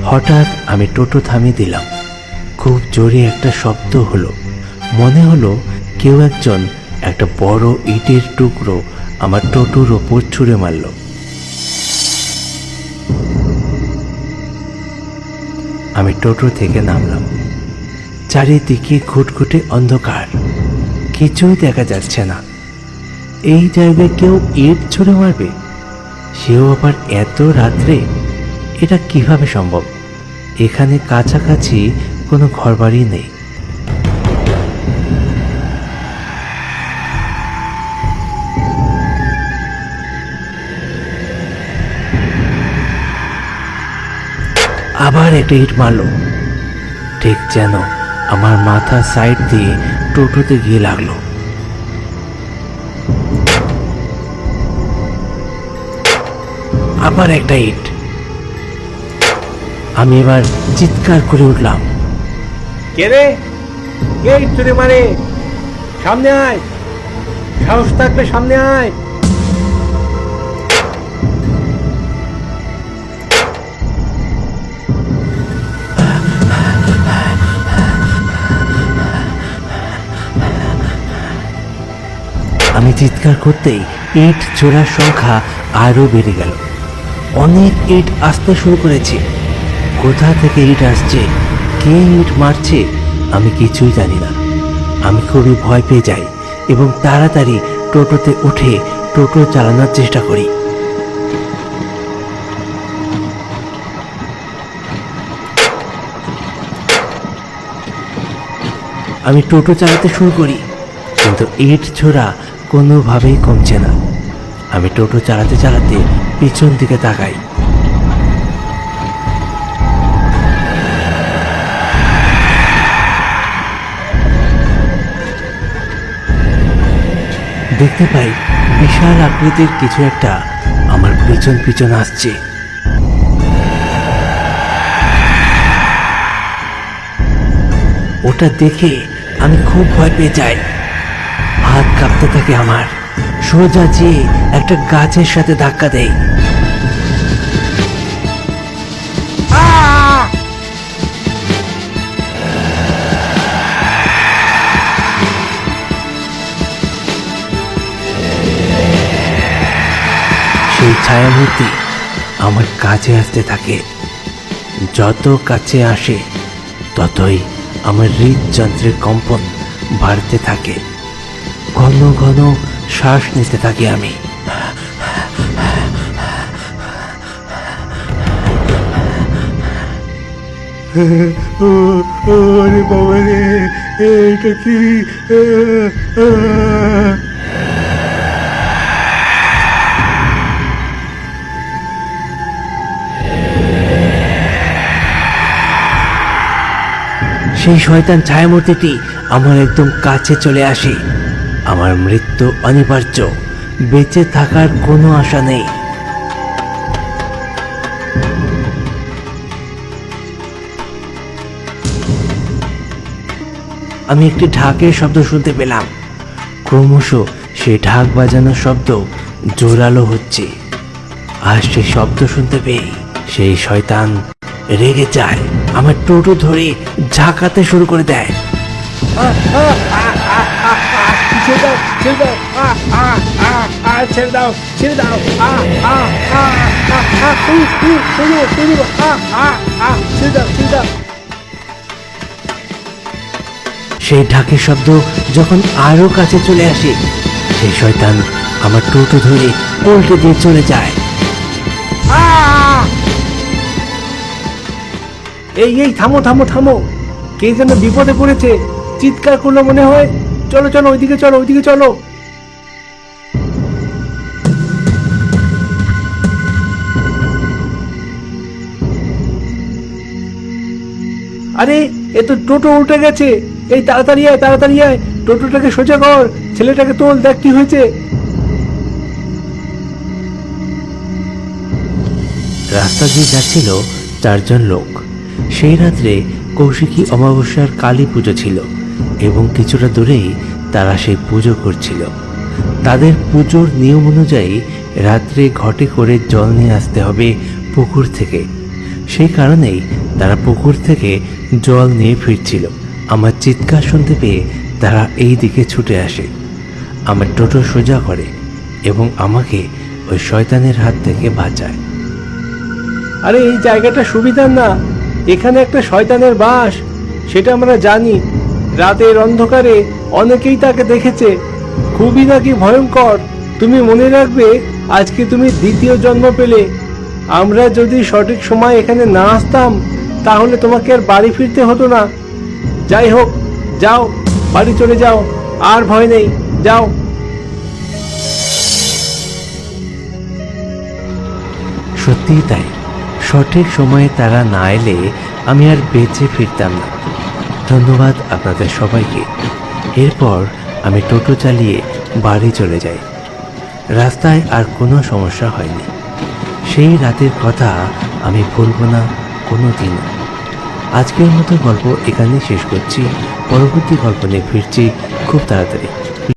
হঠাৎ আমি টোটো থামিয়ে দিলাম। খুব জোরে একটা শব্দ হলো। মনে হলো কেউ একজন একটা বড় ইটের টুকরো আমার টোটোর ওপর ছুঁড়ে মারল। আমি টোটো থেকে নামলাম। চারিদিকে ঘুটঘুটে অন্ধকার, কিছুই দেখা যাচ্ছে না। এই জায়গায় কেউ ইট ছুঁড়ে মারবে, সেও আবার এত রাত্রে? এটা কিভাবে সম্ভব? এখানে কাছাকাছি কোনো ঘরবাড়ি নেই। আবার একটা ইট মারল, ঠিক যেন আমার মাথা সাইড দিয়ে টোটোতে গিয়ে লাগলো। আবার একটা ইট। আমি এবার চিৎকার করে উঠলাম, কে রে? কে ইট ছুঁড়ে মারে? সামনে আয়, সাহস থাকলে সামনে আয়। আমি চিৎকার করতেই ইট ছোড়ার সংখ্যা আরো বেড়ে গেল। অনেক ইট আসতে শুরু করেছে। কোথা থেকে ইট আসছে, কে ইট মারছে, আমি কিছুই জানি না। আমি খুবই ভয় পেয়ে যাই এবং তাড়াতাড়ি টোটোতে উঠে টোটো চালানোর চেষ্টা করি। আমি টোটো চালাতে শুরু করি, কিন্তু ইট ছোড়া কোনোভাবেই কমছে না। আমি টোটো চালাতে চালাতে পিছন দিকে তাকাই। দেখতে পাই বিশাল আকৃতির কিছু একটা আমার পিছন পিছন আসছে। ওটা দেখে আমি খুব ভয় পেয়ে যাই। হাত কাঁপতে থাকে আমার। সোজা যেয়ে একটা গাছের সাথে ধাক্কা দেই। সেই ছায়ামূর্তি আমার কাছে আসতে থাকে। যত কাছে আসে ততই আমার হৃদযন্ত্রের কম্পন বাড়তে থাকে। ঘন ঘন শ্বাস নিতে থাকি আমি। ওরে বাবা রে, এটা কি? সেই শয়তান ছায়ামূর্তিটি আমার একদম কাছে চলে আসে। আমার মৃত্যু অনিবার্য, বেঁচে থাকার কোনো আশা নেই। আমি একটি ঢাকের শব্দ শুনতে পেলাম। ক্রমশ সেই ঢাক বাজানোর শব্দ জোরালো হচ্ছে। আর সেই শব্দ শুনতে পেয়ে সেই শয়তান রেগে যায়, আমার টোটো ধরে ঝাঁকাতে শুরু করে দেয়। ছেড়ে দাও, ছেড়ে দাও, ছেড়ে দাও, ছেড়ে দাও, ছেড়ে দাও, ছেড়ে দাও। সেই ঢাকের শব্দ যখন আরো কাছে চলে আসে, সেই শয়তান আমার টোটো ধরে উল্টে দিয়ে চলে যায়। এই এই থামো থামো থামো, কে যেন বিপদে পড়েছে, চিৎকার করলো মনে হয়। চলো চলো, ওইদিকে চলো, ওইদিকে চলো। আরে, এ তো টোটো উল্টে গেছে। এই তাড়াতাড়ি আয়, তাড়াতাড়ি আয়, টোটোটাকে সোজা কর, ছেলেটাকে তোল, দেখ কি হয়েছে। রাস্তা দিয়ে যাচ্ছিল চারজন লোক। সেই রাত্রে কৌশিকী অমাবস্যার কালী পুজো ছিল এবং কিছুটা দূরেই তারা সেই পুজো করছিল। তাদের পুজোর নিয়ম অনুযায়ী রাত্রে ঘটে করে জল নিয়ে আসতে হবে পুকুর থেকে। সেই কারণেই তারা পুকুর থেকে জল নিয়ে ফিরছিল। আমার চিৎকার শুনতে পেয়ে তারা এই দিকে ছুটে আসে, আমার টোটো সোজা করে এবং আমাকে ওই শয়তানের হাত থেকে বাঁচায়। আরে এই জায়গাটা সুবিধার না, এখানে একটা শয়তানের বাস, সেটা আমরা জানি। রাতের অন্ধকারে অনেকেই তাকে দেখেছে, খুবই নাকি ভয়ঙ্কর। তুমি মনে রাখবে, আজকে তুমি দ্বিতীয় জন্ম পেলে। আমরা যদি সঠিক সময় এখানে না আসতাম তাহলে তোমাকে আর বাড়ি ফিরতে হতো না। যাই হোক, যাও, বাড়ি চলে যাও, আর ভয় নেই, যাও। সত্যিই তাই, সঠিক সময়ে তারা না এলে আমি আর বেঁচে ফিরতাম না। ধন্যবাদ আপনাদের সবাইকে। এরপর আমি টোটো চালিয়ে বাড়ি চলে যাই। রাস্তায় আর কোনো সমস্যা হয়নি। সেই রাতের কথা আমি ভুলব না কোনো দিনও। আজকের মতো গল্প এখানেই শেষ করছি। পরবর্তী গল্প নিয়ে ফিরছি খুব তাড়াতাড়ি।